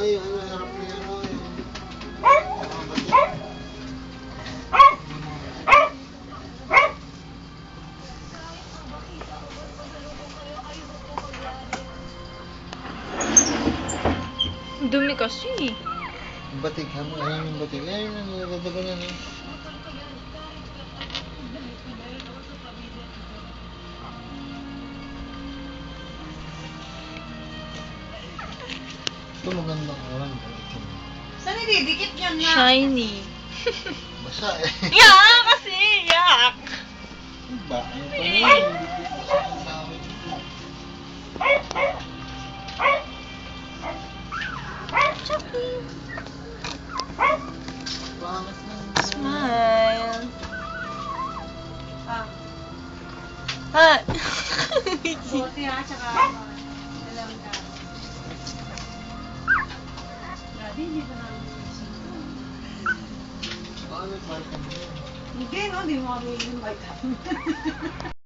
Ay, ano, harap na yan, oh. Dumi kasi. Batik, ayun yung batik. Ayun yung nagdadagan yan, eh. Ito magandang orang. Saan ididikit yan na? Shiny. Basa eh. Yak kasi! Yak! Ba? Ano pa yun? Hindi ko sasasabi. Chucky. Bakit na? Smile. Ah, Ah. buti ha, tsaka dalawang ka. Grabe, hindi ba namin fishing to? Bakit ba? Hindi, no? Hindi mo kami yung vitamin.